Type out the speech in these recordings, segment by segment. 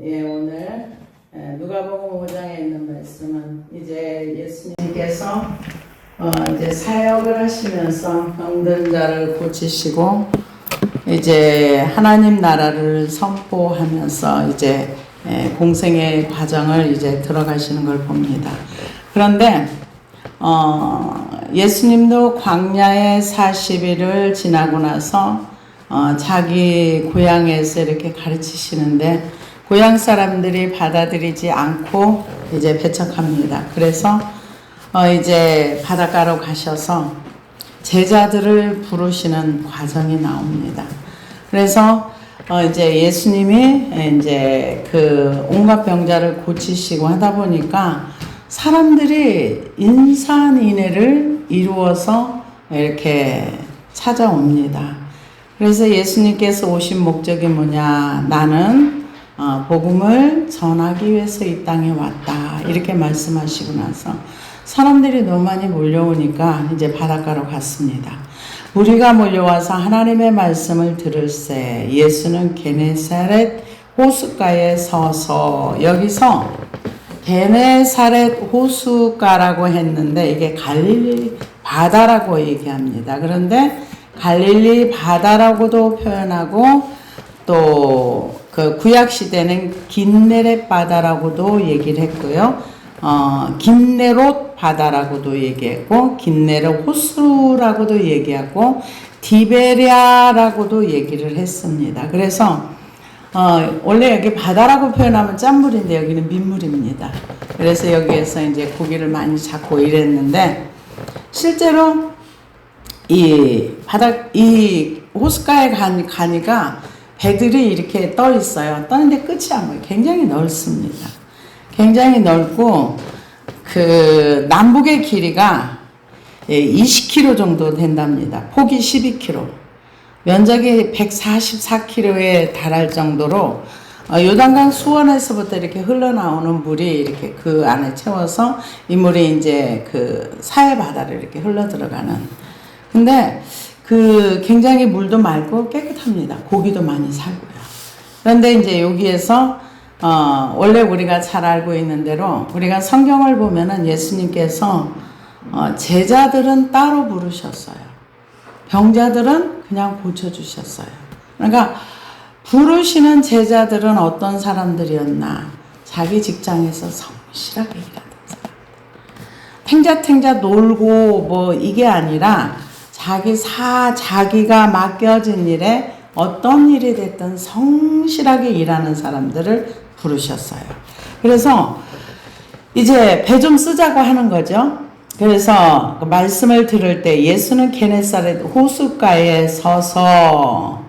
오늘 누가복음 5장에 있는 말씀은 이제 예수님께서 이제 사역을 하시면서 병든 자를 고치시고 이제 하나님 나라를 선포하면서 이제 공생의 과정을 이제 들어가시는 걸 봅니다. 그런데 예수님도 광야의 40일을 지나고 나서 자기 고향에서 이렇게 가르치시는데 고향 사람들이 받아들이지 않고 이제 배척합니다. 그래서 이제 바닷가로 가셔서 제자들을 부르시는 과정이 나옵니다. 그래서 이제 예수님이 이제 그 온갖 병자를 고치시고 하다 보니까 사람들이 인산인해를 이루어서 이렇게 찾아옵니다. 그래서 예수님께서 오신 목적이 뭐냐? 나는 복음을 전하기 위해서 이 땅에 왔다. 이렇게 말씀하시고 나서 사람들이 너무 많이 몰려오니까 이제 바닷가로 갔습니다. 무리가 몰려와서 하나님의 말씀을 들을새 예수는 게네사렛 호숫가에 서서, 여기서 게네사렛 호숫가라고 했는데 이게 갈릴리 바다라고 얘기합니다. 그런데 갈릴리 바다라고도 표현하고 또 그 구약 시대는 긴네렛 바다라고도 얘기를 했고요. 긴네롯 바다라고도 얘기했고 긴네롯 호수라고도 얘기하고 디베랴라고도 얘기를 했습니다. 그래서 원래 여기 바다라고 표현하면 짠물인데 여기는 민물입니다. 그래서 여기에서 이제 고기를 많이 잡고 이랬는데 실제로 이 호숫가에 가니까 배들이 이렇게 떠 있어요. 떠는데 끝이 안 보여요. 굉장히 넓습니다. 굉장히 넓고 그 남북의 길이가 20km 정도 된답니다. 폭이 12km. 면적이 144km에 달할 정도로 요단강 수원에서부터 이렇게 흘러나오는 물이 이렇게 그 안에 채워서 이 물이 이제 그 사해 바다를 이렇게 흘러 들어가는. 근데 그 굉장히 물도 맑고 깨끗합니다. 고기도 많이 살고요. 그런데 이제 여기에서 원래 우리가 잘 알고 있는 대로 우리가 성경을 보면은 예수님께서 제자들은 따로 부르셨어요. 병자들은 그냥 고쳐주셨어요. 그러니까 부르시는 제자들은 어떤 사람들이었나? 자기 직장에서 성실하게 일하던 사람. 탱자탱자 놀고 뭐 이게 아니라 자기가 맡겨진 일에 어떤 일이 됐든 성실하게 일하는 사람들을 부르셨어요. 그래서 이제 배 좀 쓰자고 하는 거죠. 그래서 말씀을 들을 때 예수는 게네사렛 호숫가에 서서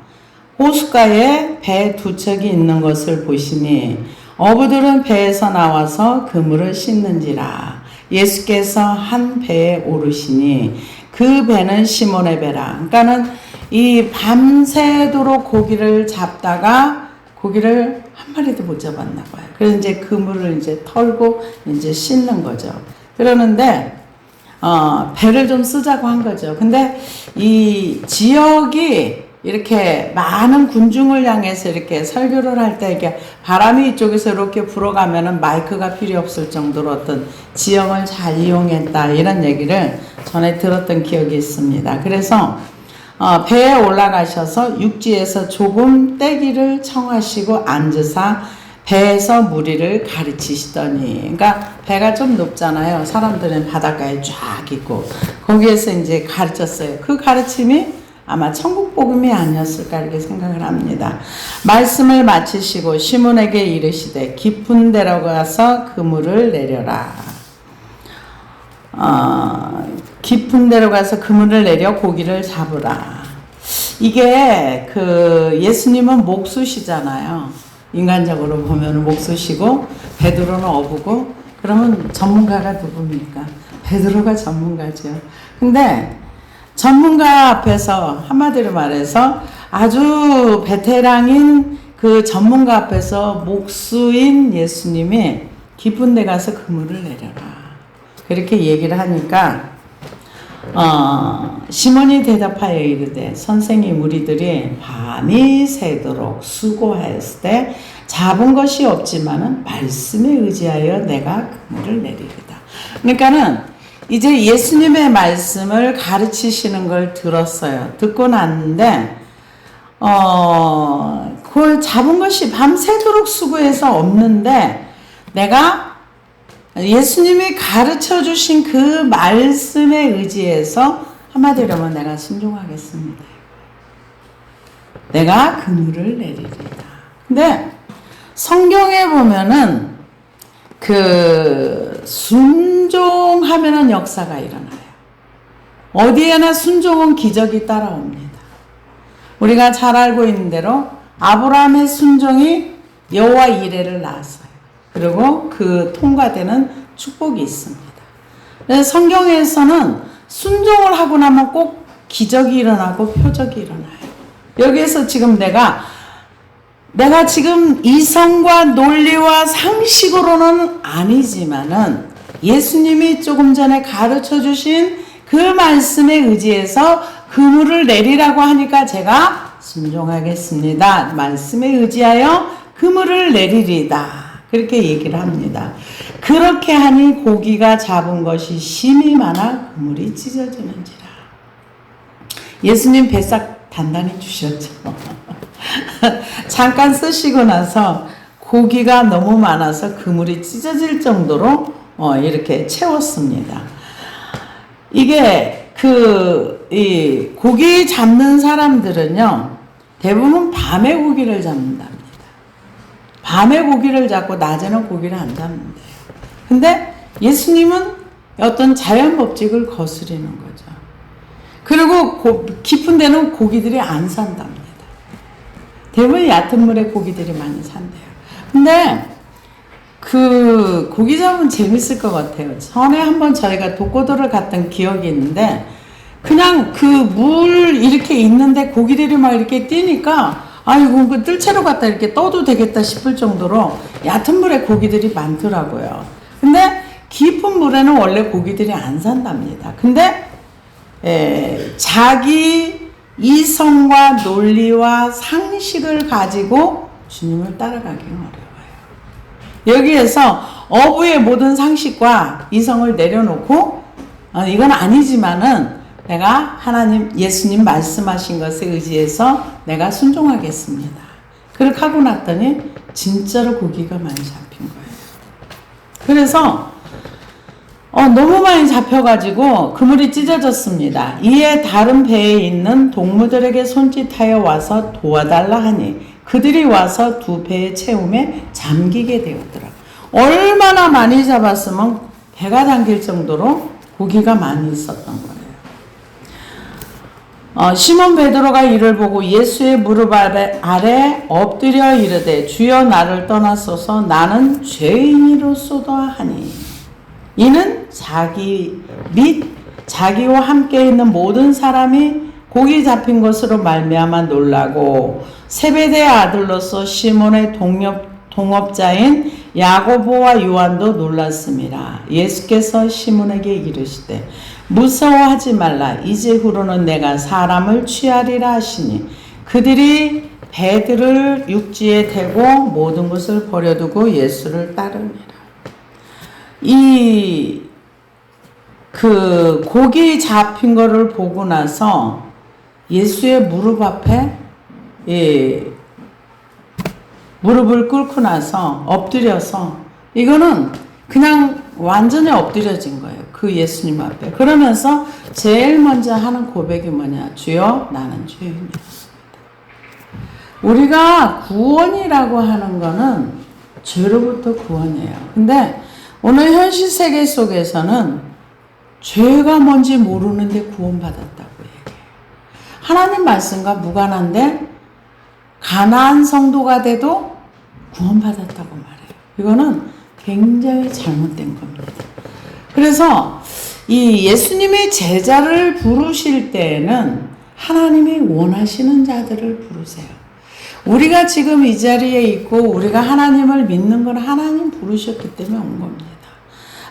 호숫가에 배 두 척이 있는 것을 보시니 어부들은 배에서 나와서 그물을 씻는지라. 예수께서 한 배에 오르시니 그 배는 시몬의 배라. 그러니까는 이 밤새도록 고기를 잡다가 고기를 한 마리도 못 잡았나 봐요. 그래서 이제 그물을 이제 털고 이제 씻는 거죠. 그러는데 배를 좀 쓰자고 한 거죠. 근데 이 지역이 이렇게 많은 군중을 향해서 이렇게 설교를 할 때 이렇게 바람이 이쪽에서 이렇게 불어가면은 마이크가 필요 없을 정도로 어떤 지형을 잘 이용했다 이런 얘기를 전에 들었던 기억이 있습니다. 그래서 배에 올라가셔서 육지에서 조금 떼기를 청하시고 앉으사 배에서 무리를 가르치시더니, 그러니까 배가 좀 높잖아요. 사람들은 바닷가에 쫙 있고 거기에서 이제 가르쳤어요. 그 가르침이 아마 천국 복음이 아니었을까 이렇게 생각을 합니다. 말씀을 마치시고 시몬에게 이르시되 깊은 데로 가서 그물을 내려라. 깊은 데로 가서 그물을 내려 고기를 잡으라. 이게 그 예수님은 목수시잖아요. 인간적으로 보면 목수시고 베드로는 어부고, 그러면 전문가가 누굽니까? 베드로가 전문가죠. 근데 전문가 앞에서, 한마디로 말해서 아주 베테랑인 그 전문가 앞에서 목수인 예수님이 깊은 데 가서 그물을 내려라. 그렇게 얘기를 하니까 시몬이 대답하여 이르되 선생님 우리들이 밤이 새도록 수고하였을 때 잡은 것이 없지만은 말씀에 의지하여 내가 그물을 내리리다. 그러니까는 이제 예수님의 말씀을 가르치시는 걸 들었어요. 듣고 났는데 그걸 잡은 것이 밤새도록 수고해서 없는데 내가 예수님이 가르쳐 주신 그 말씀에 의지해서 한마디로 하면 내가 순종하겠습니다. 내가 그물을 내리리다. 근데 성경에 보면은 그 순종하면은 역사가 일어나요. 어디에나 순종은 기적이 따라옵니다. 우리가 잘 알고 있는 대로 아브라함의 순종이 여호와 이레를 낳았어요. 그리고 그 통과되는 축복이 있습니다. 그래서 성경에서는 순종을 하고 나면 꼭 기적이 일어나고 표적이 일어나요. 여기에서 지금 내가 지금 이성과 논리와 상식으로는 아니지만은 예수님이 조금 전에 가르쳐 주신 그 말씀에 의지해서 그물을 내리라고 하니까 제가 순종하겠습니다. 말씀에 의지하여 그물을 내리리다. 그렇게 얘기를 합니다. 그렇게 하니 고기가 잡은 것이 심히 많아 그물이 찢어지는지라. 예수님 뱃삭 단단히 주셨죠. 잠깐 쓰시고 나서 고기가 너무 많아서 그물이 찢어질 정도로 이렇게 채웠습니다. 이게 이 고기 잡는 사람들은요 대부분 밤에 고기를 잡는답니다. 밤에 고기를 잡고 낮에는 고기를 안 잡는데요. 근데 예수님은 어떤 자연 법칙을 거스리는 거죠. 그리고 깊은 데는 고기들이 안 산답니다. 대부분 얕은 물에 고기들이 많이 산대요. 근데 그 고기 잡으면 재밌을 것 같아요. 전에 한번 저희가 독고도를 갔던 기억이 있는데 그냥 그 물 이렇게 있는데 고기들이 막 이렇게 뛰니까 아이고 그 뜰채로 갔다 이렇게 떠도 되겠다 싶을 정도로 얕은 물에 고기들이 많더라고요. 근데 깊은 물에는 원래 고기들이 안 산답니다. 근데 자기 이성과 논리와 상식을 가지고 주님을 따라가기 어려워요. 여기에서 어부의 모든 상식과 이성을 내려놓고 이건 아니지만은 내가 하나님 예수님 말씀하신 것에 의지해서 내가 순종하겠습니다. 그렇게 하고 났더니 진짜로 고기가 많이 잡힌 거예요. 그래서 너무 많이 잡혀가지고 그물이 찢어졌습니다. 이에 다른 배에 있는 동무들에게 손짓하여 와서 도와달라 하니 그들이 와서 두 배의 채움에 잠기게 되었더라. 얼마나 많이 잡았으면 배가 잠길 정도로 고기가 많이 있었던 거예요. 시몬 베드로가 이를 보고 예수의 무릎 아래 엎드려 이르되 주여 나를 떠나소서 나는 죄인이로소도 하니 이는 자기 및 자기와 함께 있는 모든 사람이 고기 잡힌 것으로 말미암아 놀라고 세베대의 아들로서 시몬의 동업자인 야고보와 요한도 놀랐습니다. 예수께서 시몬에게 이르시되 무서워하지 말라. 이제 후로는 내가 사람을 취하리라 하시니 그들이 배들을 육지에 대고 모든 것을 버려두고 예수를 따르니라. 그 고기 잡힌 거를 보고 나서 예수의 무릎 앞에 무릎을 꿇고 나서 엎드려서 이거는 그냥 완전히 엎드려진 거예요. 그 예수님 앞에. 그러면서 제일 먼저 하는 고백이 뭐냐? 주여 나는 죄인이었습니다. 우리가 구원이라고 하는 거는 죄로부터 구원이에요. 근데 오늘 현실 세계 속에서는 죄가 뭔지 모르는데 구원받았다고 얘기해요. 하나님 말씀과 무관한데 가나안 성도가 돼도 구원받았다고 말해요. 이거는 굉장히 잘못된 겁니다. 그래서 이 예수님의 제자를 부르실 때에는 하나님이 원하시는 자들을 부르세요. 우리가 지금 이 자리에 있고 우리가 하나님을 믿는 건 하나님 부르셨기 때문에 온 겁니다.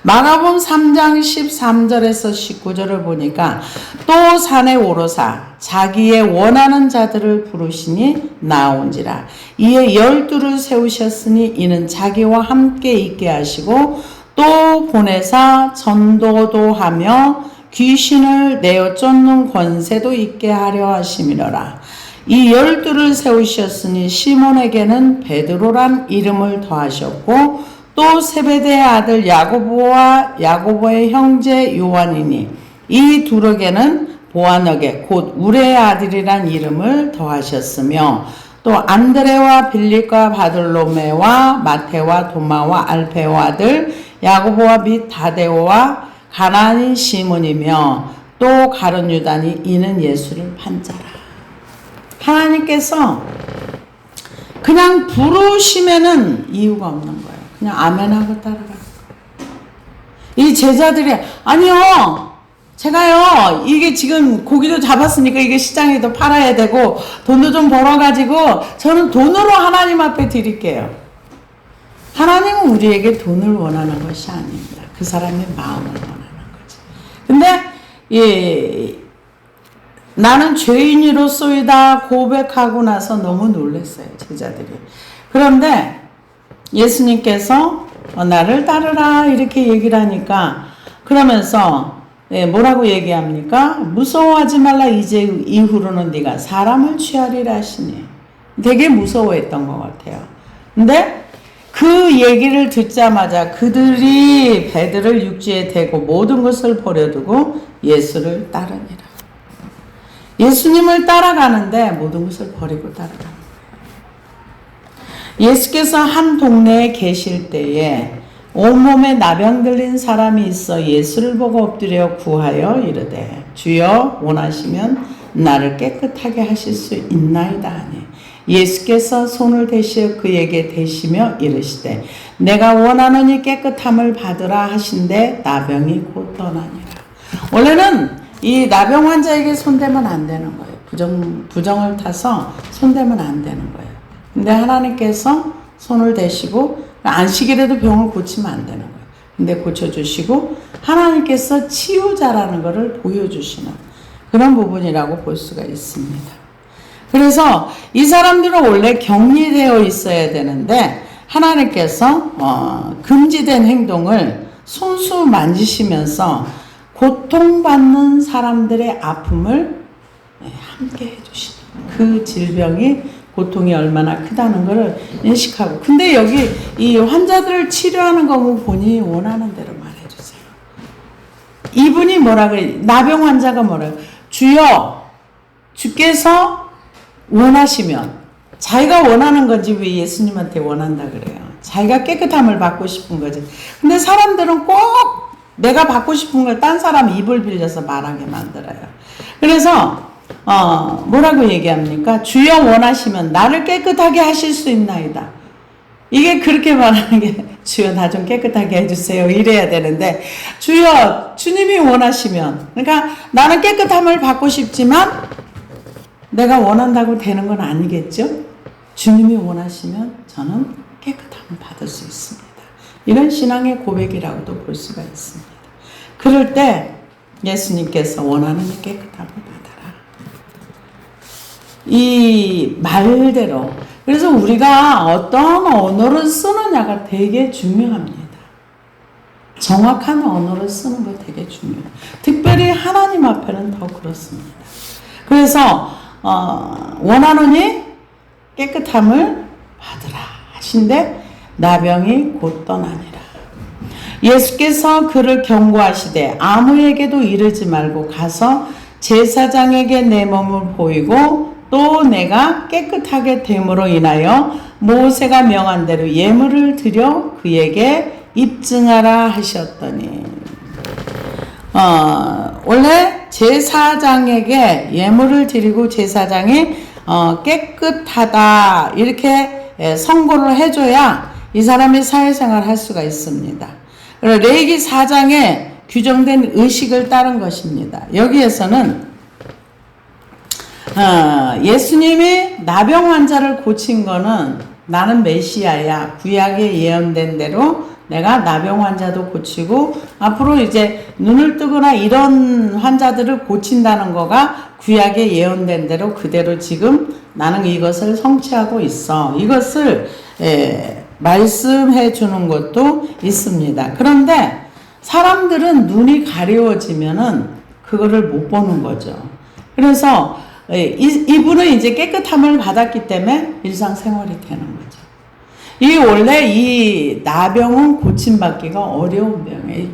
마가복음 3장 13절에서 19절을 보니까 또 산에 오르사 자기의 원하는 자들을 부르시니 나온지라. 이에 12를 세우셨으니 이는 자기와 함께 있게 하시고 또 보내사 전도도 하며 귀신을 내어 쫓는 권세도 있게 하려 하심이로라. 이 12를 세우셨으니 시몬에게는 베드로란 이름을 더하셨고 또 세베대의 아들 야고보와 야고보의 형제 요한이니 이 둘에게는 보아너게 곧 우레의 아들이란 이름을 더하셨으며 또 안드레와 빌립과 바들로메와 마테와 도마와 알페오 아들 야고보와 및 다데오와 가나안인 시몬이며 또 가룟 유다니 이는 예수를 판자라. 하나님께서 그냥 부르심에는 이유가 없는 거예요. 그냥 아멘하고 따라가는 거예요. 이 제자들이 아니요 제가요 이게 지금 고기도 잡았으니까 이게 시장에도 팔아야 되고 돈도 좀 벌어가지고 저는 돈으로 하나님 앞에 드릴게요. 하나님은 우리에게 돈을 원하는 것이 아닙니다. 그 사람의 마음을 원하는 거지. 근데 나는 죄인이로소이다 고백하고 나서 너무 놀랐어요. 제자들이. 그런데 예수님께서 나를 따르라 이렇게 얘기를 하니까 그러면서 뭐라고 얘기합니까? 무서워하지 말라 이제 이후로는 네가 사람을 취하리라 하시니 되게 무서워했던 것 같아요. 근데 그 얘기를 듣자마자 그들이 배들을 육지에 대고 모든 것을 버려두고 예수를 따르니라. 예수님을 따라가는데 모든 것을 버리고 따라가는 거예요. 예수께서 한 동네에 계실 때에 온몸에 나병 들린 사람이 있어 예수를 보고 엎드려 구하여 이르되 주여 원하시면 나를 깨끗하게 하실 수 있나이다 하니 예수께서 손을 대시어 그에게 대시며 이르시되 내가 원하노니 깨끗함을 받으라 하신대 나병이 곧 떠나니라. 원래는 이 나병 환자에게 손대면 안 되는 거예요. 부정을 타서 손대면 안 되는 거예요. 근데 하나님께서 손을 대시고 안식일에도 병을 고치면 안 되는 거예요. 근데 고쳐주시고 하나님께서 치유자라는 것을 보여주시는 그런 부분이라고 볼 수가 있습니다. 그래서 이 사람들은 원래 격리되어 있어야 되는데 하나님께서 금지된 행동을 손수 만지시면서 고통받는 사람들의 아픔을 함께 해주시는 그 질병이 고통이 얼마나 크다는 것을 인식하고 근데 여기 이 환자들을 치료하는 거 보면 본인이 원하는 대로 말해주세요. 이분이 뭐라 그래? 나병 환자가 뭐라 그래? 주여 주께서 원하시면 자기가 원하는 건지 왜 예수님한테 원한다 그래요? 자기가 깨끗함을 받고 싶은 거지. 근데 사람들은 꼭 내가 받고 싶은 걸 딴 사람 입을 빌려서 말하게 만들어요. 그래서 뭐라고 얘기합니까? 주여 원하시면 나를 깨끗하게 하실 수 있나이다. 이게 그렇게 말하는 게 주여 나 좀 깨끗하게 해주세요 이래야 되는데 주여 주님이 원하시면 그러니까 나는 깨끗함을 받고 싶지만 내가 원한다고 되는 건 아니겠죠? 주님이 원하시면 저는 깨끗함을 받을 수 있습니다. 이런 신앙의 고백이라고도 볼 수가 있습니다. 그럴 때 예수님께서 원하는 깨끗함을 받아라. 이 말대로 그래서 우리가 어떤 언어를 쓰느냐가 되게 중요합니다. 정확한 언어를 쓰는 거 되게 중요해요. 특별히 하나님 앞에는 더 그렇습니다. 그래서 원하노니 깨끗함을 받으라 하신데 나병이 곧 떠나니라. 예수께서 그를 경고하시되 아무에게도 이르지 말고 가서 제사장에게 내 몸을 보이고 또 내가 깨끗하게 됨으로 인하여 모세가 명한 대로 예물을 드려 그에게 입증하라 하셨더니 원래 제사장에게 예물을 드리고 제사장이 깨끗하다 이렇게 선고를 해줘야 이 사람이 사회생활을 할 수가 있습니다. 레위기 4장에 규정된 의식을 따른 것입니다. 여기에서는 예수님이 나병 환자를 고친 거는 나는 메시아야. 구약에 예언된 대로 내가 나병 환자도 고치고 앞으로 이제 눈을 뜨거나 이런 환자들을 고친다는 거가 구약에 예언된 대로 그대로 지금 나는 이것을 성취하고 있어. 이것을 말씀해 주는 것도 있습니다. 그런데 사람들은 눈이 가려워지면은 그거를 못 보는 거죠. 그래서 이분은 이제 깨끗함을 받았기 때문에 일상생활이 되는 거죠. 이 원래 이 나병은 고침받기가 어려운 병이에요.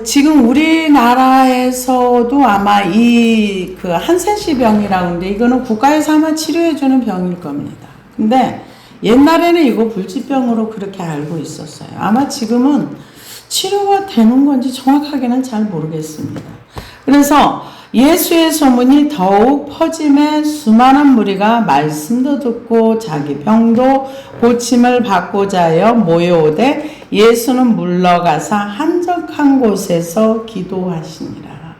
지금 우리나라에서도 아마 이 그 한센시 병이라고 하는데 이거는 국가에서 아마 치료해주는 병일 겁니다. 근데 옛날에는 이거 불치병으로 그렇게 알고 있었어요. 아마 지금은 치료가 되는 건지 정확하게는 잘 모르겠습니다. 그래서 예수의 소문이 더욱 퍼짐에 수많은 무리가 말씀도 듣고 자기 병도 고침을 받고자 하여 모여오되 예수는 물러가사 한적한 곳에서 기도하시니라.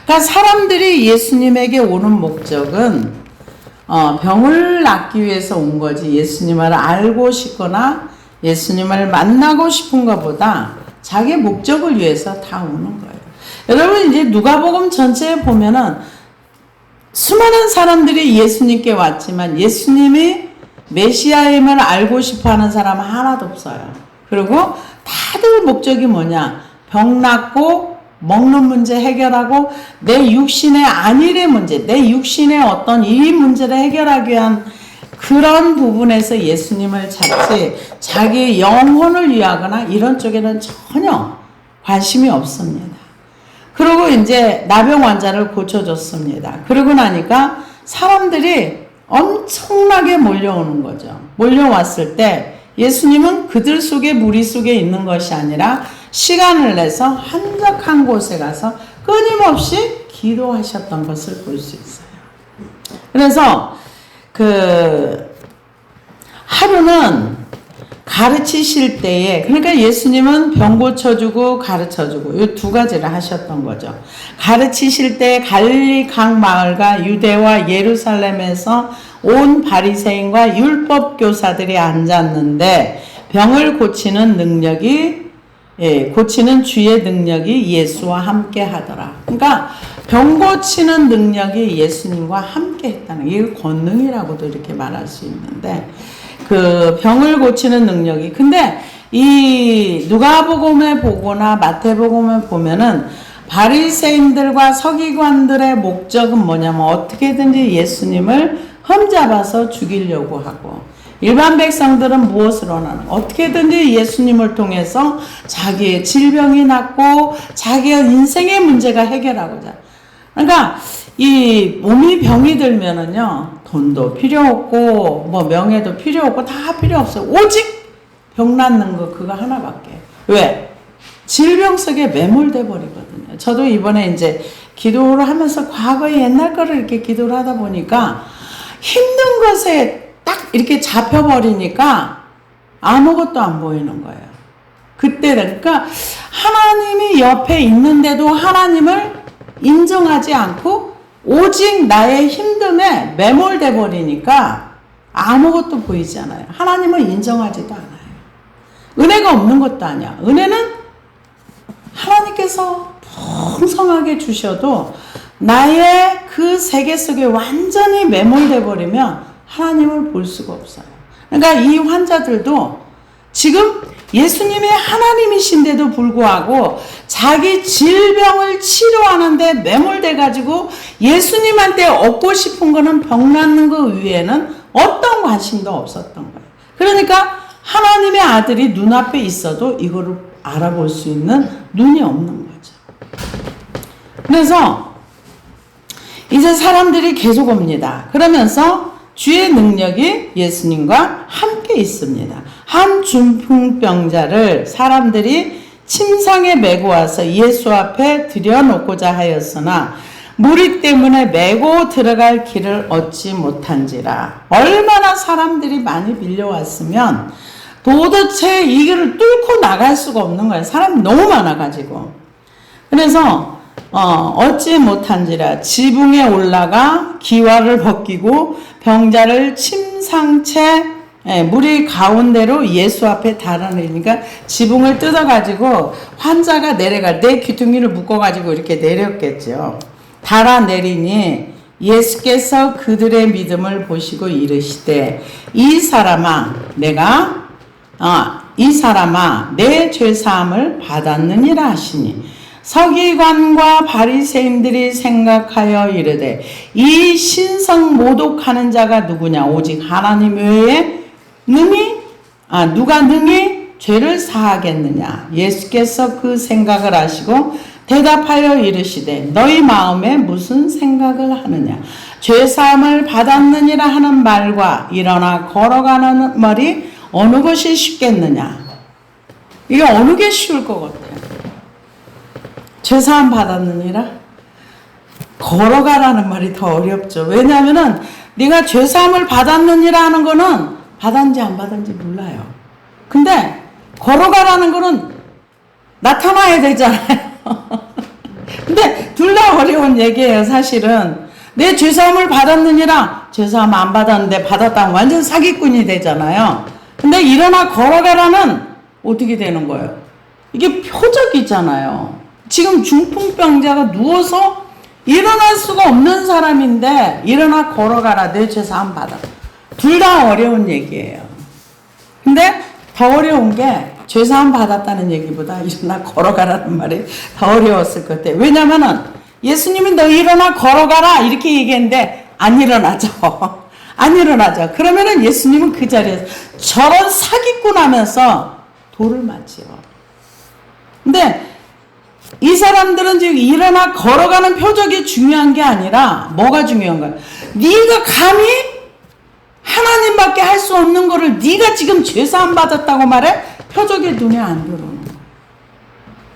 그러니까 사람들이 예수님에게 오는 목적은 병을 낫기 위해서 온 거지 예수님을 알고 싶거나 예수님을 만나고 싶은 것보다 자기 목적을 위해서 다 오는 거예요. 여러분 이제 누가복음 전체에 보면은 수많은 사람들이 예수님께 왔지만 예수님이 메시아임을 알고 싶어하는 사람은 하나도 없어요. 그리고 다들 목적이 뭐냐? 병 낫고 먹는 문제 해결하고 내 육신의 안일의 문제, 내 육신의 어떤 이 문제를 해결하기 위한 그런 부분에서 예수님을 찾지 자기 영혼을 위하거나 이런 쪽에는 전혀 관심이 없습니다. 그리고 이제 나병 환자를 고쳐줬습니다. 그러고 나니까 사람들이 엄청나게 몰려오는 거죠. 몰려왔을 때 예수님은 그들 속에 무리 속에 있는 것이 아니라 시간을 내서 한적한 곳에 가서 끊임없이 기도하셨던 것을 볼 수 있어요. 그래서 하루는 가르치실 때에 그러니까 예수님은 병 고쳐주고 가르쳐주고 이 두 가지를 하셨던 거죠. 가르치실 때 갈릴리 각 마을과 유대와 예루살렘에서 온 바리새인과 율법 교사들이 앉았는데 병을 고치는 고치는 주의 능력이 예수와 함께 하더라. 그러니까 병 고치는 능력이 예수님과 함께 했다는 게 권능이라고도 이렇게 말할 수 있는데 그 병을 고치는 능력이 근데 이 누가복음에 보거나 마태복음에 보면은 바리새인들과 서기관들의 목적은 뭐냐면 어떻게든지 예수님을 흠잡아서 죽이려고 하고 일반 백성들은 무엇을 원하는 어떻게든지 예수님을 통해서 자기의 질병이 낫고 자기의 인생의 문제가 해결하고자 그러니까 이 몸이 병이 들면은요 돈도 필요 없고 뭐 명예도 필요 없고 다 필요 없어요. 오직 병 낫는 거 그거 하나밖에. 왜? 질병 속에 매몰돼 버리거든요. 저도 이번에 이제 기도를 하면서 과거의 옛날 거를 이렇게 기도를 하다 보니까 힘든 것에 딱 이렇게 잡혀버리니까 아무것도 안 보이는 거예요. 그때는 그러니까 하나님이 옆에 있는데도 하나님을 인정하지 않고 오직 나의 힘듦에 매몰돼 버리니까 아무것도 보이지 않아요. 하나님을 인정하지도 않아요. 은혜가 없는 것도 아니야. 은혜는 하나님께서 풍성하게 주셔도 나의 그 세계 속에 완전히 매몰돼 버리면 하나님을 볼 수가 없어요. 그러니까 이 환자들도 지금 예수님의 하나님이신데도 불구하고 자기 질병을 치료하는데 매몰돼 가지고 예수님한테 얻고 싶은 거는 병 낫는 거 외에는 어떤 관심도 없었던 거예요. 그러니까 하나님의 아들이 눈앞에 있어도 이거를 알아볼 수 있는 눈이 없는 거죠. 그래서 이제 사람들이 계속 옵니다. 그러면서 주의 능력이 예수님과 함께 있습니다. 한 중풍병자를 사람들이 침상에 메고 와서 예수 앞에 들여놓고자 하였으나 무리 때문에 메고 들어갈 길을 얻지 못한지라. 얼마나 사람들이 많이 밀려왔으면 도대체 이 길을 뚫고 나갈 수가 없는 거예요. 사람이 너무 많아가지고. 그래서 얻지 못한지라 지붕에 올라가 기와를 벗기고 병자를 침상채 물이 가운데로 예수 앞에 달아내니까 지붕을 뜯어가지고 환자가 내려갈 내 귀퉁이를 묶어가지고 이렇게 내렸겠죠. 달아내리니 예수께서 그들의 믿음을 보시고 이르시되 이 사람아 내 죄사함을 받았느니라 하시니 서기관과 바리새인들이 생각하여 이르되 이 신성 모독하는 자가 누구냐 오직 하나님 외에 누가 능히 죄를 사하겠느냐. 예수께서 그 생각을 아시고 대답하여 이르시되 너희 마음에 무슨 생각을 하느냐. 죄사함을 받았느니라 하는 말과 일어나 걸어가는 말이 어느 것이 쉽겠느냐. 이게 어느 게 쉬울 것 같아요. 죄사함 받았느니라 걸어가라는 말이 더 어렵죠. 왜냐하면은 네가 죄사함을 받았느니라 하는 거는 받았는지 안 받았는지 몰라요. 근데 걸어가라는 거는 나타나야 되잖아요. 근데 둘 다 어려운 얘기예요. 사실은 내 죄사함을 받았느니라 죄사함 안 받았는데 받았다면 완전 사기꾼이 되잖아요. 근데 일어나 걸어가라는 어떻게 되는 거예요? 이게 표적이잖아요. 지금 중풍병자가 누워서 일어날 수가 없는 사람인데 일어나 걸어가라 내 죄사함 받아. 둘 다 어려운 얘기예요. 근데 더 어려운 게 죄사함 받았다는 얘기보다 일어나 걸어가라는 말이 더 어려웠을 것 같아요. 왜냐면은 예수님이 너 일어나 걸어가라 이렇게 얘기했는데 안 일어나죠. 안 일어나죠. 그러면은 예수님은 그 자리에서 저런 사기꾼 하면서 돌을 맞지요. 근데 이 사람들은 지금 일어나 걸어가는 표적이 중요한 게 아니라 뭐가 중요한 거야? 네가 감히 하나님밖에 할 수 없는 거를 네가 지금 죄사함 받았다고 말해? 표적이 눈에 안 들어오는 거야.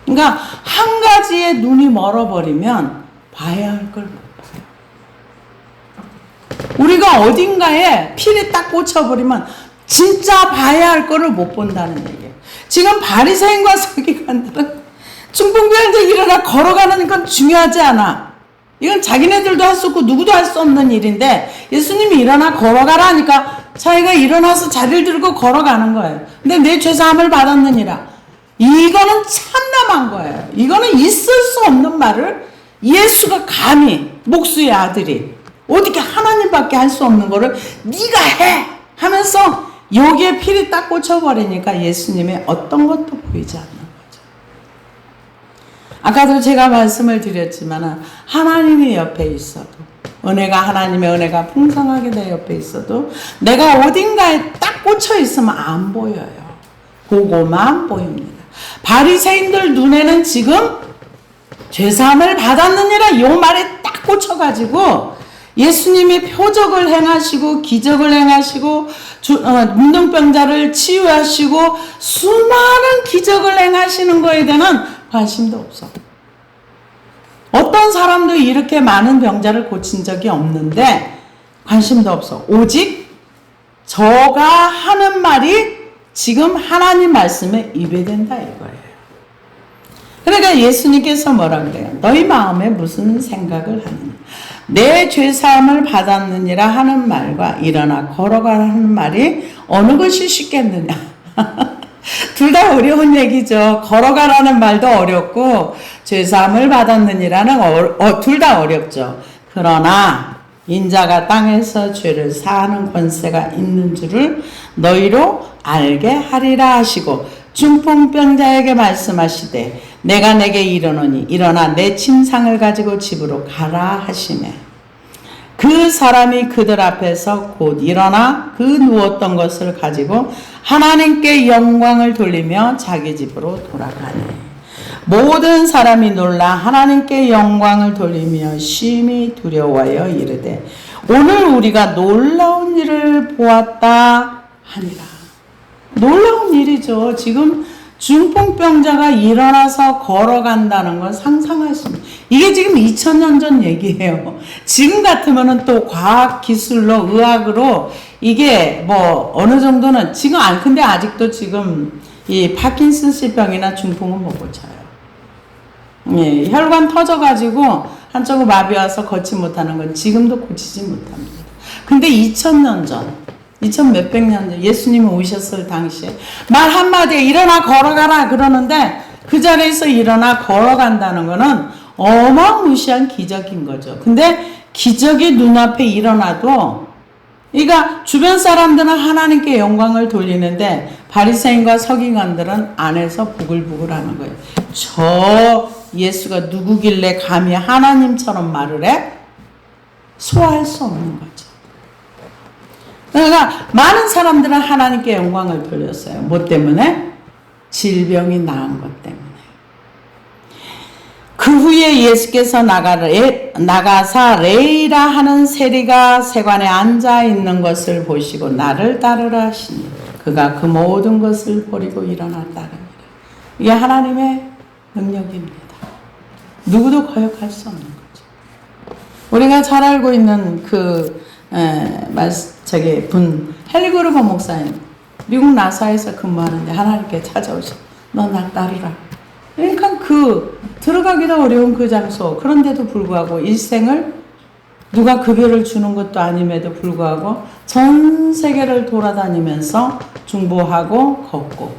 그러니까 한 가지에 눈이 멀어버리면 봐야 할 걸 못 봐요. 우리가 어딘가에 필이 딱 꽂혀버리면 진짜 봐야 할 거를 못 본다는 얘기예요. 지금 바리새인과 서기관들은 중풍병자 일어나 걸어가는 건 중요하지 않아. 이건 자기네들도 할 수 없고 누구도 할 수 없는 일인데 예수님이 일어나 걸어가라 하니까 자기가 일어나서 자리를 들고 걸어가는 거예요. 근데 내 죄사함을 받았느니라. 이거는 참담한 거예요. 이거는 있을 수 없는 말을 예수가 감히 목수의 아들이 어떻게 하나님밖에 할 수 없는 거를 네가 해 하면서 여기에 필이 딱 꽂혀버리니까 예수님의 어떤 것도 보이지 않는 거죠. 아까도 제가 말씀을 드렸지만 하나님이 옆에 있어도 하나님의 은혜가 풍성하게 내 옆에 있어도 내가 어딘가에 딱 꽂혀 있으면 안 보여요. 그거만 보입니다. 바리새인들 눈에는 지금 죄사함을 받았느니라 이 말에 딱 꽂혀가지고 예수님이 표적을 행하시고 기적을 행하시고 문둥병자를 치유하시고 수많은 기적을 행하시는 거에 대한 관심도 없어. 어떤 사람도 이렇게 많은 병자를 고친 적이 없는데 관심도 없어. 오직 저가 하는 말이 지금 하나님 말씀에 입에된다 이거예요. 그러니까 예수님께서 뭐라 그래요? 너희 마음에 무슨 생각을 하느냐. 내 죄사함을 받았느니라 하는 말과 일어나 걸어가라는 말이 어느 것이 쉽겠느냐. 둘 다 어려운 얘기죠. 걸어가라는 말도 어렵고 죄사함을 받았느니라는 둘 다 어렵죠. 그러나 인자가 땅에서 죄를 사하는 권세가 있는 줄을 너희로 알게 하리라 하시고 중풍병자에게 말씀하시되 내가 내게 이르노니 일어나 내 침상을 가지고 집으로 가라 하시매 그 사람이 그들 앞에서 곧 일어나 그 누웠던 것을 가지고 하나님께 영광을 돌리며 자기 집으로 돌아가니 모든 사람이 놀라 하나님께 영광을 돌리며 심히 두려워하여 이르되 오늘 우리가 놀라운 일을 보았다 하니라. 놀라운 일이죠. 지금 중풍병자가 일어나서 걸어간다는 건 상상할 수 없는 이게 지금 2000년 전 얘기예요. 지금 같으면은 또 과학 기술로 의학으로 이게 뭐 어느 정도는 지금 근데 아직도 지금 이 파킨슨스 병이나 중풍은 못 고쳐요. 예, 혈관 터져가지고 한쪽으로 마비 와서 걷지 못하는 건 지금도 고치지 못합니다. 근데 2000년 전, 2000 몇백 년 전 예수님이 오셨을 당시에 말 한마디에 일어나 걸어가라 그러는데 그 자리에서 일어나 걸어간다는 거는 어마무시한 기적인 거죠. 근데 기적이 눈앞에 일어나도 그러니까 주변 사람들은 하나님께 영광을 돌리는데 바리새인과 서기관들은 안에서 부글부글하는 거예요. 저 예수가 누구길래 감히 하나님처럼 말을 해? 소화할 수 없는 거죠. 그러니까 많은 사람들은 하나님께 영광을 돌렸어요. 뭐 때문에? 질병이 나은 것 때문에. 그 후에 예수께서 나가사 레이라 하는 세리가 세관에 앉아 있는 것을 보시고 나를 따르라 하시니 그가 그 모든 것을 버리고 일어났다느니라. 이게 하나님의 능력입니다. 누구도 거역할 수 없는 거죠. 우리가 잘 알고 있는 헬리그루버 목사님, 미국 나사에서 근무하는데 하나님께 찾아오셔. 너 나 따르라. 그러니까 들어가기도 어려운 그 장소, 그런데도 불구하고 일생을 누가 급여를 주는 것도 아님에도 불구하고 전 세계를 돌아다니면서 중보하고 걷고.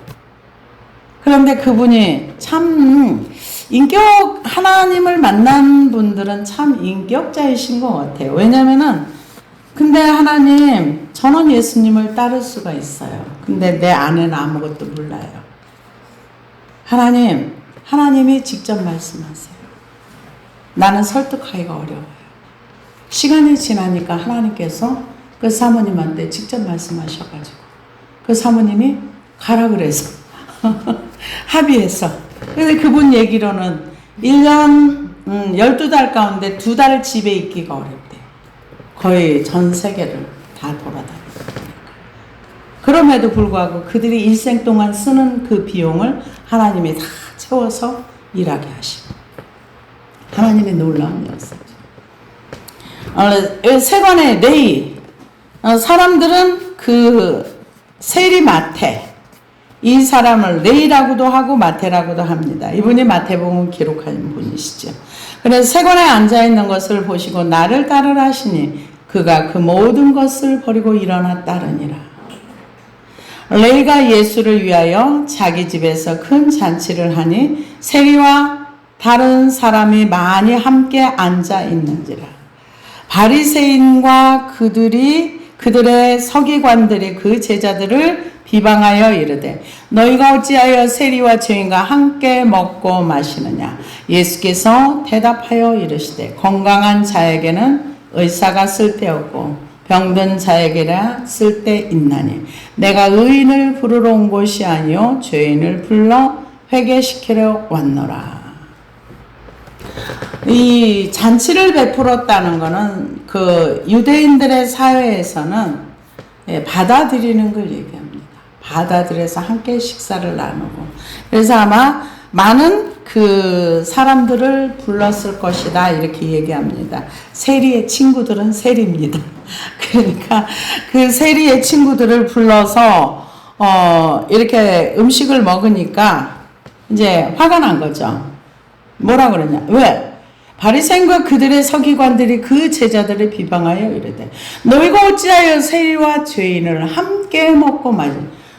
그런데 그분이 참 하나님을 만난 분들은 참 인격자이신 것 같아요. 왜냐면은 근데 하나님, 저는 예수님을 따를 수가 있어요. 근데 내 안에는 아무것도 몰라요. 하나님이 직접 말씀하세요. 나는 설득하기가 어려워요. 시간이 지나니까 하나님께서 그 사모님한테 직접 말씀하셔가지고 그 사모님이 가라 그래서 합의해서. 근데 그분 얘기로는 1년 12달 가운데 2달 집에 있기가 어렵대요. 거의 전 세계를 다 돌아다니고. 그럼에도 불구하고 그들이 일생 동안 쓰는 그 비용을 하나님이 다 채워서 일하게 하시고. 하나님의 놀라운 역사죠. 세관의 레이, 사람들은 그 세리 마태, 이 사람을 레이라고도 하고 마태라고도 합니다. 이분이 마태복음 기록한 분이시죠. 그래서 세관에 앉아있는 것을 보시고 나를 따르라 하시니 그가 그 모든 것을 버리고 일어나 따르니라. 레이가 예수를 위하여 자기 집에서 큰 잔치를 하니 세리와 다른 사람이 많이 함께 앉아 있는지라. 바리새인과 그들의 서기관들이 그 제자들을 비방하여 이르되 너희가 어찌하여 세리와 죄인과 함께 먹고 마시느냐. 예수께서 대답하여 이르시되 건강한 자에게는 의사가 쓸데없고 병든 자에게라 쓸데있나니 내가 의인을 부르러 온 것이 아니요 죄인을 불러 회개시키려 왔노라. 이 잔치를 베풀었다는 것은 그 유대인들의 사회에서는 받아들이는 걸 얘기합니다. 받아들여서 함께 식사를 나누고. 그래서 아마 많은 그 사람들을 불렀을 것이다 이렇게 얘기합니다. 세리의 친구들은 세리입니다. 그러니까 그 세리의 친구들을 불러서 이렇게 음식을 먹으니까 이제 화가 난 거죠. 뭐라 그러냐? 왜? 바리새인과 그들의 서기관들이 그 제자들을 비방하여 이르되 너희가 어찌하여 세리와 죄인을 함께 먹고 마시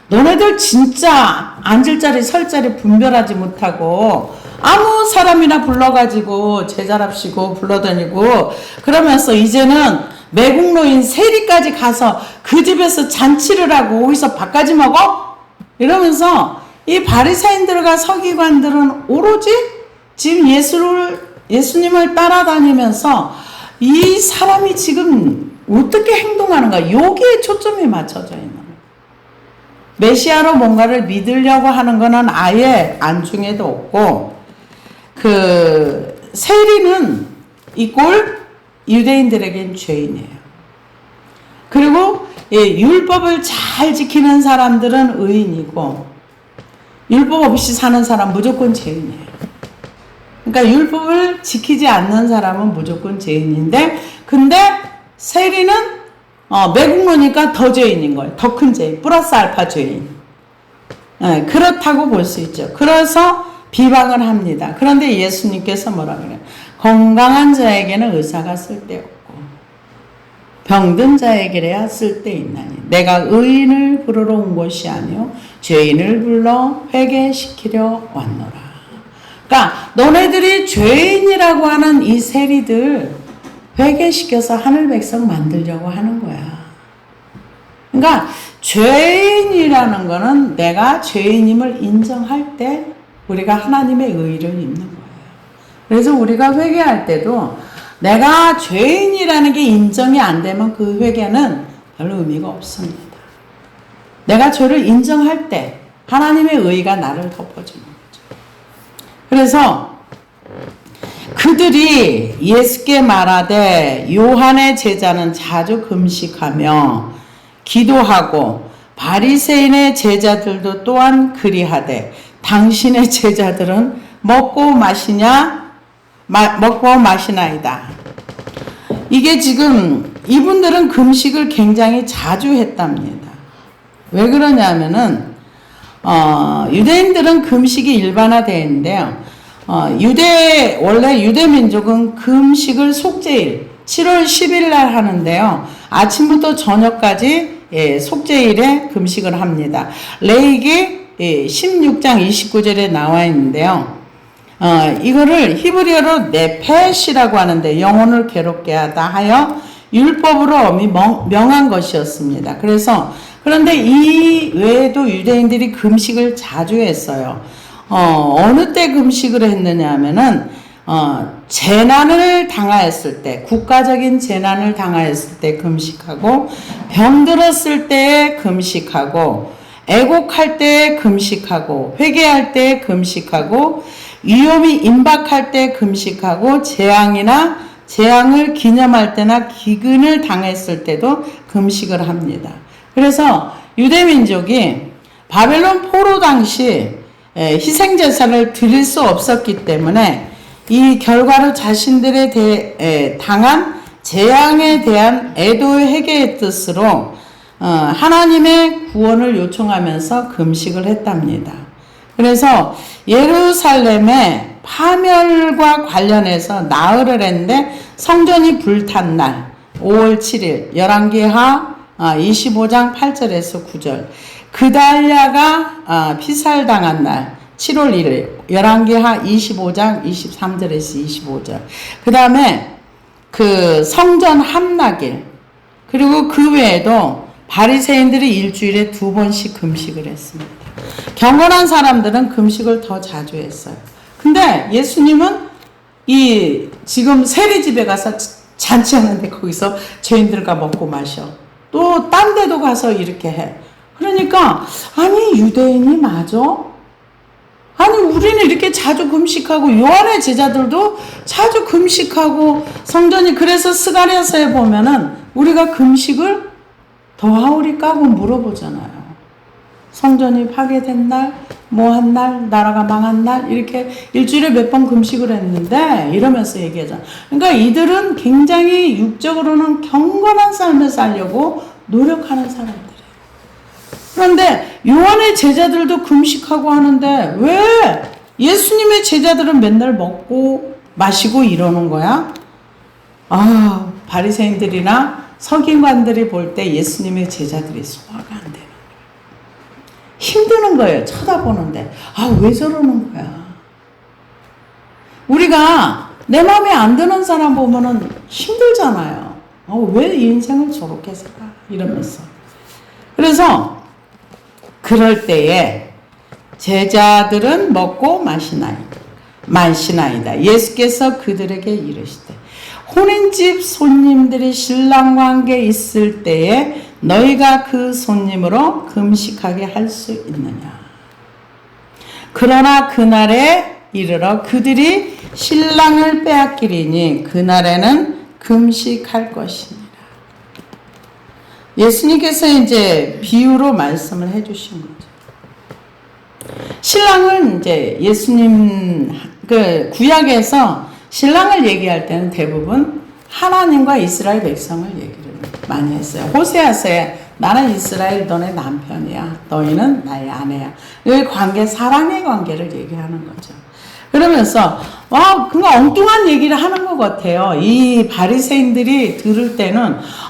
너네들 진짜 앉을 자리 설 자리 분별하지 못하고 아무 사람이나 불러가지고 제자랍시고 불러다니고 그러면서 이제는 매국노인 세리까지 가서 그 집에서 잔치를 하고 거기서 밥까지 먹어? 이러면서 이 바리새인들과 서기관들은 오로지 지금 예수님을 따라다니면서 이 사람이 지금 어떻게 행동하는가 여기에 초점이 맞춰져 있는 거예요. 메시아로 뭔가를 믿으려고 하는 거는 아예 안중에도 없고 그 세리는 이꼴 유대인들에겐 죄인이에요. 그리고 율법을 잘 지키는 사람들은 의인이고 율법 없이 사는 사람 무조건 죄인이에요. 그러니까 율법을 지키지 않는 사람은 무조건 죄인인데 근데 세리는 매국노니까 더 죄인인 거예요. 더 큰 죄인, 플러스 알파 죄인. 그렇다고 볼 수 있죠. 그래서 비방을 합니다. 그런데 예수님께서 뭐라 그래요? 건강한 자에게는 의사가 쓸데없고 병든 자에게야 쓸데있나니 내가 의인을 부르러 온 것이 아니요 죄인을 불러 회개시키려 왔노라. 그러니까 너네들이 죄인이라고 하는 이 세리들 회개시켜서 하늘 백성 만들려고 하는 거야. 그러니까 죄인이라는 거는 내가 죄인임을 인정할 때 우리가 하나님의 의를 입는 거예요. 그래서 우리가 회개할 때도 내가 죄인이라는 게 인정이 안 되면 그 회개는 별로 의미가 없습니다. 내가 죄를 인정할 때 하나님의 의가 나를 덮어주는 거죠. 그래서 그들이 예수께 말하되 요한의 제자는 자주 금식하며 기도하고 바리새인의 제자들도 또한 그리하되 당신의 제자들은 먹고 마시나이다. 이게 지금 이분들은 금식을 굉장히 자주 했답니다. 왜 그러냐면은 유대인들은 금식이 일반화되어 있는데요. 원래 유대 민족은 금식을 속죄일 7월 10일 날 하는데요. 아침부터 저녁까지 속죄일에 금식을 합니다. 레위기 16장 29절에 나와 있는데요. 이거를 히브리어로 네펫이라고 하는데 영혼을 괴롭게 하다 하여 율법으로 엄히 명한 것이었습니다. 그런데 이 외에도 유대인들이 금식을 자주 했어요. 어느 때 금식을 했느냐 하면은 재난을 당하였을 때, 국가적인 재난을 당하였을 때 금식하고, 병들었을 때 금식하고, 애곡할 때 금식하고, 회개할 때 금식하고, 위험이 임박할 때 금식하고, 재앙을 기념할 때나 기근을 당했을 때도 금식을 합니다. 그래서 유대민족이 바벨론 포로 당시 희생제사를 드릴 수 없었기 때문에 이 결과로 자신들에 당한 재앙에 대한 애도의 회개의 뜻으로 하나님의 구원을 요청하면서 금식을 했답니다. 그래서 예루살렘의 파멸과 관련해서 나흘을 했는데 성전이 불탄 날 5월 7일 열왕기하 25장 8절에서 9절 그달랴가 피살당한 날 7월 1일 열왕기하 25장 23절에서 25절 그 다음에 그 성전 함락일 그리고 그 외에도 바리새인들이 일주일에 2번씩 금식을 했습니다. 경건한 사람들은 금식을 더 자주 했어요. 근데 예수님은 이 지금 세리집에 가서 잔치하는데 거기서 죄인들과 먹고 마셔. 또 딴 데도 가서 이렇게 해. 그러니까 아니 유대인이 맞아? 아니 우리는 이렇게 자주 금식하고 요한의 제자들도 자주 금식하고 성전이 그래서 스가랴서에 보면은 우리가 금식을 더 하오리 까고 물어보잖아요. 성전이 파괴된 날, 뭐 한 날, 나라가 망한 날 이렇게 일주일에 몇 번 금식을 했는데 이러면서 얘기하잖아. 그러니까 이들은 굉장히 육적으로는 경건한 삶을 살려고 노력하는 사람들이에요. 그런데 요한의 제자들도 금식하고 하는데 왜 예수님의 제자들은 맨날 먹고 마시고 이러는 거야? 바리새인들이나 서기관들이 볼 때 예수님의 제자들이 소화가 안 되는 거야. 힘드는 거예요. 쳐다보는데. 왜 저러는 거야? 우리가 내 마음에 안 드는 사람 보면은 힘들잖아요. 왜 이 인생을 저렇게 살아? 이러면서. 그래서 그럴 때에 제자들은 먹고 마시나이다. 예수께서 그들에게 이르시되 혼인집 손님들이 신랑과 함께 있을 때에 너희가 그 손님으로 금식하게 할 수 있느냐. 그러나 그날에 이르러 그들이 신랑을 빼앗기리니 그날에는 금식할 것이니라. 예수님께서 이제 비유로 말씀을 해주신 거죠. 신랑은 이제 예수님 그 구약에서 신랑을 얘기할 때는 대부분 하나님과 이스라엘 백성을 얘기를 많이 했어요. 호세아서에 나는 이스라엘 너네 남편이야. 너희는 나의 아내야. 이 관계, 사랑의 관계를 얘기하는 거죠. 그러면서 그냥 엉뚱한 얘기를 하는 것 같아요. 이 바리새인들이 들을 때는,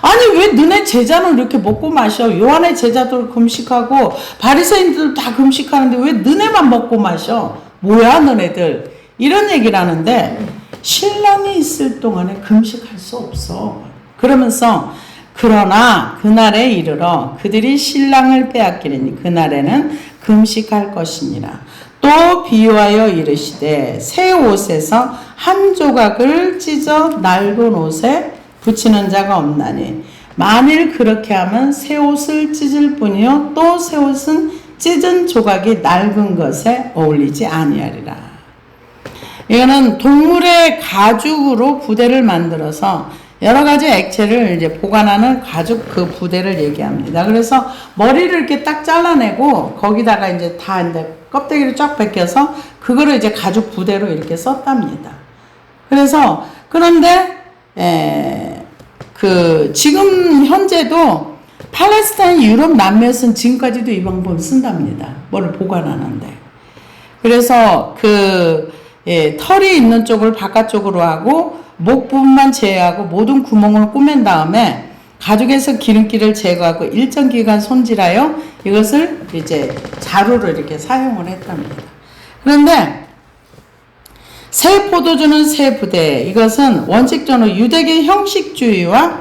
아니 왜 너네 제자는 이렇게 먹고 마셔? 요한의 제자들 금식하고 바리새인들 다 금식하는데 왜 너네만 먹고 마셔? 뭐야 너네들? 이런 얘기를 하는데, 신랑이 있을 동안에 금식할 수 없어. 그러면서 그러나 그날에 이르러 그들이 신랑을 빼앗기리니 그날에는 금식할 것이니라. 또 비유하여 이르시되 새 옷에서 한 조각을 찢어 낡은 옷에 붙이는 자가 없나니 만일 그렇게 하면 새 옷을 찢을 뿐이요 또 새 옷은 찢은 조각이 낡은 것에 어울리지 아니하리라. 이거는 동물의 가죽으로 부대를 만들어서 여러 가지 액체를 이제 보관하는 가죽 그 부대를 얘기합니다. 그래서 머리를 이렇게 딱 잘라내고 거기다가 이제 다 이제 껍데기를 쫙 벗겨서 그거를 이제 가죽 부대로 이렇게 썼답니다. 그래서 그런데 지금 현재도 팔레스타인 유럽 남미에서는 지금까지도 이 방법을 쓴답니다. 뭐를 보관하는데. 그래서 털이 있는 쪽을 바깥쪽으로 하고 목 부분만 제외하고 모든 구멍을 꾸맨 다음에 가죽에서 기름기를 제거하고 일정 기간 손질하여 이것을 이제 자루로 이렇게 사용을 했답니다. 그런데 새 포도주는 새 부대, 이것은 원칙적으로 유대계 형식주의와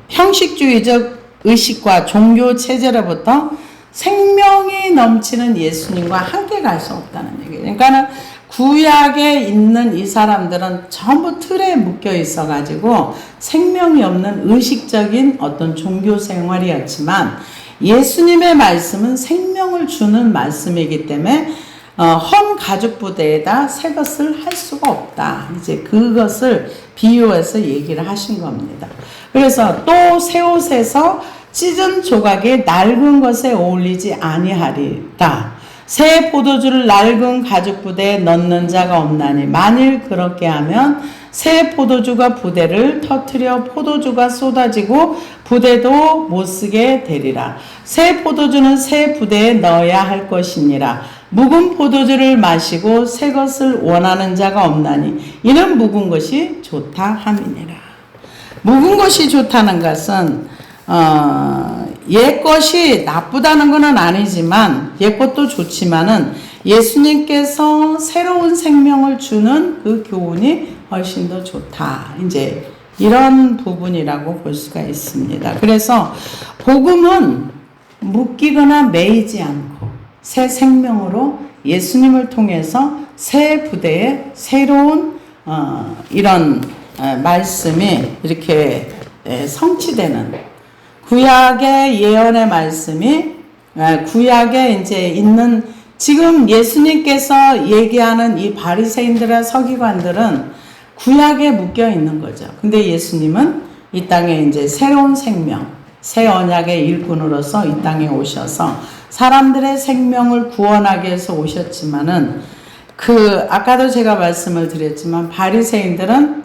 형식주의적 의식과 종교 체제로부터 생명이 넘치는 예수님과 함께 갈 수 없다는 얘기예요. 그러니까는 구약에 있는 이 사람들은 전부 틀에 묶여 있어 가지고 생명이 없는 의식적인 어떤 종교 생활이었지만 예수님의 말씀은 생명을 주는 말씀이기 때문에 헌 가죽 부대에다 새 것을 할 수가 없다. 이제 그것을 비유해서 얘기를 하신 겁니다. 그래서 또 새 옷에서 찢은 조각이 낡은 것에 어울리지 아니하리다. 새 포도주를 낡은 가죽 부대에 넣는 자가 없나니 만일 그렇게 하면 새 포도주가 부대를 터뜨려 포도주가 쏟아지고 부대도 못쓰게 되리라. 새 포도주는 새 부대에 넣어야 할 것이니라. 묵은 포도주를 마시고 새 것을 원하는 자가 없나니 이는 묵은 것이 좋다 함이니라. 묵은 것이 좋다는 것은 옛 것이 나쁘다는 것은 아니지만 옛 것도 좋지만은 예수님께서 새로운 생명을 주는 그 교훈이 훨씬 더 좋다. 이제 이런 부분이라고 볼 수가 있습니다. 그래서 복음은 묶이거나 매이지 않고 새 생명으로 예수님을 통해서 새 부대에 새로운 이런 말씀이 이렇게 성취되는 구약의 예언의 말씀이 구약에 이제 있는 지금 예수님께서 얘기하는 이 바리새인들과 서기관들은 구약에 묶여 있는 거죠. 근데 예수님은 이 땅에 이제 새로운 생명, 새 언약의 일꾼으로서 이 땅에 오셔서 사람들의 생명을 구원하기 위해서 오셨지만은 아까도 제가 말씀을 드렸지만 바리새인들은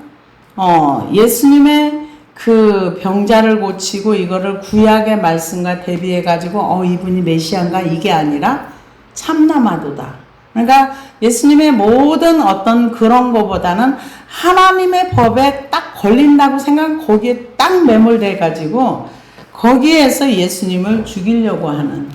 예수님의 그 병자를 고치고 이거를 구약의 말씀과 대비해 가지고 이분이 메시아인가 이게 아니라 참나마도다. 그러니까 예수님의 모든 어떤 그런 거보다는 하나님의 법에 딱 걸린다고 생각하면 거기에 딱 매몰돼 가지고 거기에서 예수님을 죽이려고 하는.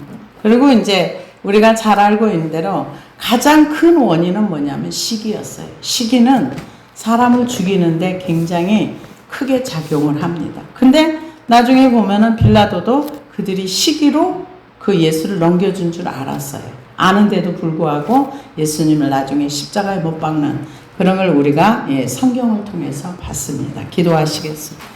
그리고 이제 우리가 잘 알고 있는 대로 가장 큰 원인은 뭐냐면 시기였어요. 시기는 사람을 죽이는데 굉장히 크게 작용을 합니다. 근데 나중에 보면은 빌라도도 그들이 시기로 그 예수를 넘겨준 줄 알았어요. 아는데도 불구하고 예수님을 나중에 십자가에 못 박는 그런 걸 우리가 성경을 통해서 봤습니다. 기도하시겠습니다.